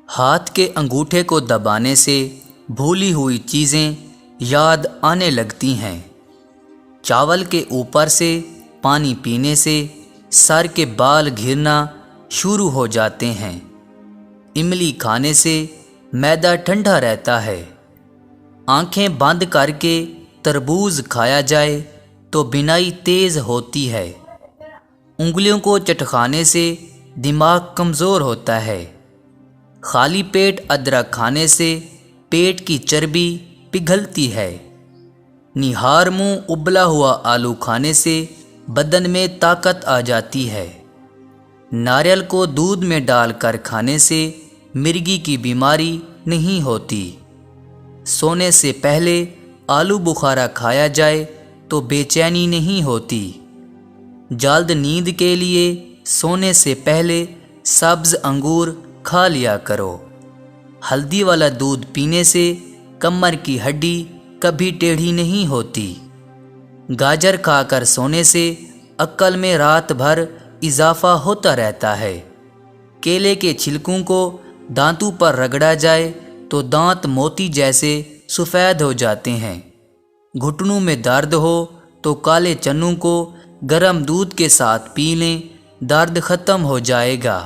ہاتھ کے انگوٹھے کو دبانے سے بھولی ہوئی چیزیں یاد آنے لگتی ہیں۔ چاول کے اوپر سے پانی پینے سے سر کے بال گھرنا شروع ہو جاتے ہیں۔ املی کھانے سے معدہ ٹھنڈا رہتا ہے۔ آنکھیں بند کر کے تربوز کھایا جائے تو بینائی تیز ہوتی ہے۔ انگلیوں کو چٹکانے سے دماغ کمزور ہوتا ہے۔ خالی پیٹ ادرک کھانے سے پیٹ کی چربی پگھلتی ہے۔ نہار منہ ابلا ہوا آلو کھانے سے بدن میں طاقت آ جاتی ہے۔ ناریل کو دودھ میں ڈال کر کھانے سے مرگی کی بیماری نہیں ہوتی۔ سونے سے پہلے آلو بخارا کھایا جائے تو بے چینی نہیں ہوتی۔ جلد نیند کے لیے سونے سے پہلے سبز انگور کھا لیا کرو۔ ہلدی والا دودھ پینے سے کمر کی ہڈی کبھی ٹیڑھی نہیں ہوتی۔ گاجر کھا کر سونے سے عقل میں رات بھر اضافہ ہوتا رہتا ہے۔ کیلے کے چھلکوں کو دانتوں پر رگڑا جائے تو دانت موتی جیسے سفید ہو جاتے ہیں۔ گھٹنوں میں درد ہو تو کالے چنوں کو گرم دودھ کے ساتھ پی لیں، درد ختم ہو جائے گا۔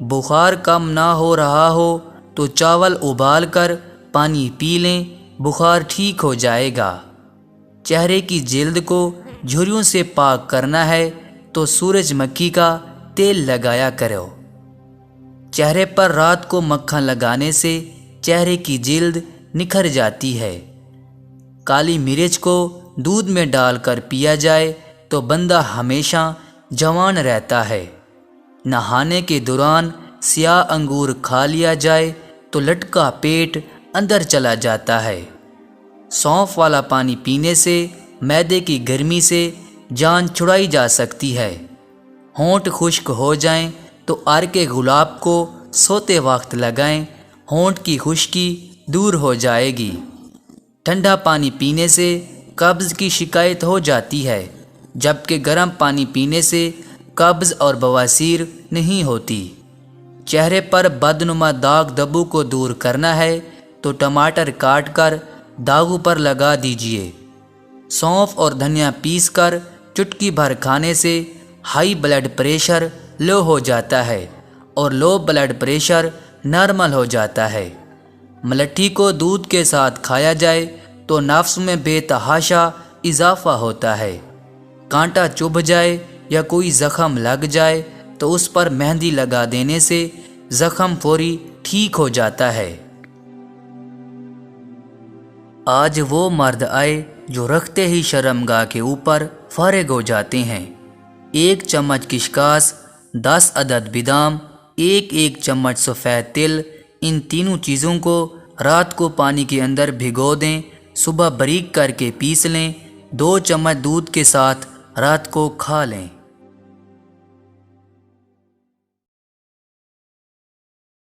بخار کم نہ ہو رہا ہو تو چاول ابال کر پانی پی لیں، بخار ٹھیک ہو جائے گا۔ چہرے کی جلد کو جھریوں سے پاک کرنا ہے تو سورج مکھی کا تیل لگایا کرو۔ چہرے پر رات کو مکھن لگانے سے چہرے کی جلد نکھر جاتی ہے۔ کالی مرچ کو دودھ میں ڈال کر پیا جائے تو بندہ ہمیشہ جوان رہتا ہے۔ نہانے کے دوران سیاہ انگور کھا لیا جائے تو لٹکا پیٹ اندر چلا جاتا ہے۔ سونف والا پانی پینے سے معدے کی گرمی سے جان چھڑائی جا سکتی ہے۔ ہونٹ خشک ہو جائیں تو عرق گلاب کو سوتے وقت لگائیں، ہونٹ کی خشکی دور ہو جائے گی۔ ٹھنڈا پانی پینے سے قبض کی شکایت ہو جاتی ہے، جبکہ گرم پانی پینے سے قبض اور بواسیر نہیں ہوتی۔ چہرے پر بدنما داغ دھبوں کو دور کرنا ہے تو ٹماٹر کاٹ کر داغوں پر لگا دیجیے۔ سونف اور دھنیا پیس کر چٹکی بھر کھانے سے ہائی بلڈ پریشر لو ہو جاتا ہے اور لو بلڈ پریشر نارمل ہو جاتا ہے۔ ملٹھی کو دودھ کے ساتھ کھایا جائے تو نفس میں بے تحاشا اضافہ ہوتا ہے۔ کانٹا چبھ جائے یا کوئی زخم لگ جائے تو اس پر مہندی لگا دینے سے زخم فوری ٹھیک ہو جاتا ہے۔ آج وہ مرد آئے جو رکھتے ہی شرمگاہ کے اوپر فارغ ہو جاتے ہیں۔ 1 چمچ کشکاش، 10 عدد بادام، 1 چمچ سفید تل، ان تینوں چیزوں کو رات کو پانی کے اندر بھگو دیں، صبح باریک کر کے پیس لیں، 2 چمچ دودھ کے ساتھ رات کو کھا لیں۔